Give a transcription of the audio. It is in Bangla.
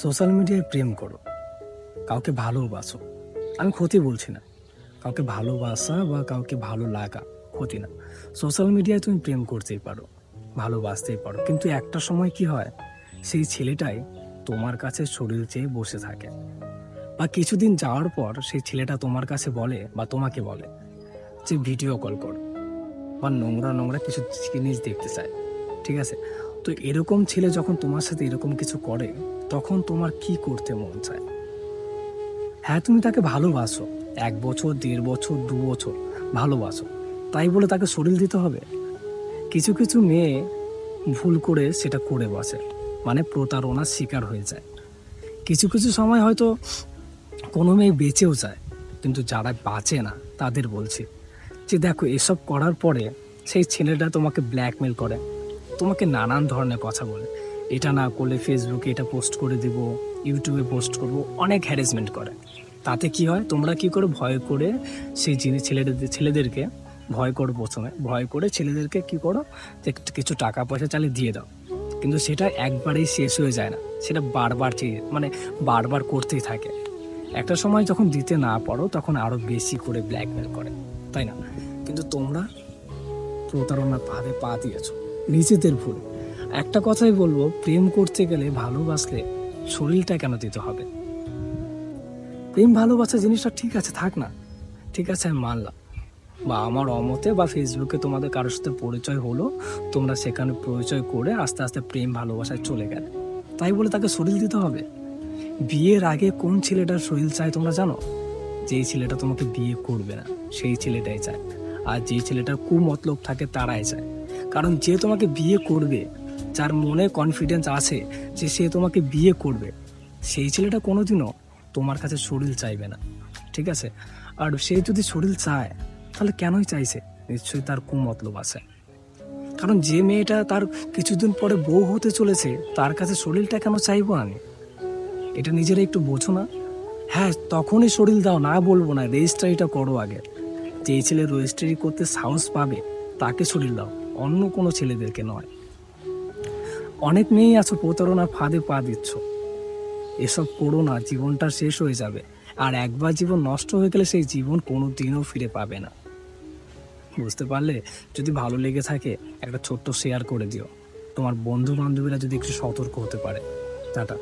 সোশ্যাল মিডিয়ায় প্রেম করো, কাউকে ভালোবাসো। আমি ক্ষতি বলছি না, কাউকে ভালোবাসা বা কাউকে ভালো লাগা ক্ষতি না। সোশ্যাল মিডিয়ায় তুমি প্রেম করতেই পারো, ভালোবাসতেই পারো, কিন্তু একটা সময় কি হয়, সেই ছেলেটাই তোমার কাছে শরীর চেয়ে বসে থাকে। বা কিছুদিন যাওয়ার পর সেই ছেলেটা তোমার কাছে বলে বা তোমাকে বলে যে ভিডিও কল কর, বা নোংরা নোংরা কিছু জিনিস দেখতে চায়। ঠিক আছে, তো এরকম ছেলে যখন তোমার সাথে এরকম কিছু করে, তখন তোমার কি করতে মন চায়? হ্যাঁ, তুমি তাকে ভালোবাসো, 1 বছর, 1.5 বছর, 2 বছর ভালোবাসো, তাই বলে তাকে শরীর দিতে হবে? কিছু কিছু মেয়ে ভুল করে সেটা করে বসে, মানে প্রতারণার শিকার হয়ে যায়। কিছু কিছু সময় হয়তো কোনো মেয়ে বেঁচেও যায়, কিন্তু যারা বাঁচে না তাদের বলছি যে দেখো, এসব করার পরে সেই ছেলেটা তোমাকে ব্ল্যাকমেল করে, তোমাকে নানান ধরনের কথা বলে, এটা না করলে ফেসবুকে এটা পোস্ট করে দিব, ইউটিউবে পোস্ট করব, অনেক হ্যারাসমেন্ট করে। তাতে কি হয়, তোমরা কি করে ভয় করে সেই জিনিস ছেলেদেরকে ভয় করো, প্রথমে ভয় করে ছেলেদেরকে কি করো, যে কিছু টাকা পয়সা চালিয়ে দিয়ে দাও। কিন্তু সেটা একবারেই শেষ হয়ে যায় না, সেটা বারবার মানে বারবার করতেই থাকে। একটা সময় যখন দিতে না পারো, তখন আরো বেশি করে ব্ল্যাকমেল করে, তাই না? কিন্তু তোমরা প্রতারণার ফাঁদে পা দিয়েছ, নিজেদের ভুল। একটা কথাই বলবো, প্রেম করতে গেলে, ভালোবাসলে শরীরটা কেন দিতে হবে? প্রেম ভালোবাসা জিনিসটা ঠিক আছে, থাক না, ঠিক আছে, আমি মানলাম। বা আমার অমতে বা ফেসবুকে তোমাদের কারোর সাথে পরিচয় হলো, তোমরা সেখানে পরিচয় করে আস্তে আস্তে প্রেম ভালোবাসায় চলে গেলে, তাই বলে তাকে শরীর দিতে হবে? বিয়ের আগে কোন ছেলেটার শরীর চায় তোমরা জানো? যেই ছেলেটা তোমাকে বিয়ে করবে না, সেই ছেলেটাই চায়। আর যেই ছেলেটার কুমতলব থাকে তারাই চায়। কারণ যে তোমাকে বিয়ে করবে, যার মনে কনফিডেন্স আছে যে সে তোমাকে বিয়ে করবে, সেই ছেলেটা কোনোদিনও তোমার কাছে শরীর চাইবে না। ঠিক আছে, আর সে যদি শরীর চায়, তাহলে কেনই চাইছে? নিশ্চয়ই তার কুমতলব আছে। কারণ যে মেয়েটা তার কিছুদিন পরে বউ হতে চলেছে, তার কাছে শরীরটা কেন চাইবো আমি? এটা নিজেরা একটু বোঝো না? হ্যাঁ, তখনই শরীর দাও, না বলবো না, রেজিস্ট্রিটা করো আগে। যেই ছেলে রেজিস্ট্রি করতে সাহস পাবে, তাকে শরীর দাও, অন্য কোনো ছেলেদেরকে নয়। অনেক মেয়েই আছো প্রতারণার ফাঁদে পা দিচ্ছ। এসব করো না, জীবনটা শেষ হয়ে যাবে। আর একবার জীবন নষ্ট হয়ে গেলে সেই জীবন কোনো দিনও ফিরে পাবে না। বুঝতে পারলে? যদি ভালো লেগে থাকে, একটা ছোট্ট শেয়ার করে দিও, তোমার বন্ধু বান্ধবীরা যদি একটু সতর্ক হতে পারে। টাটা।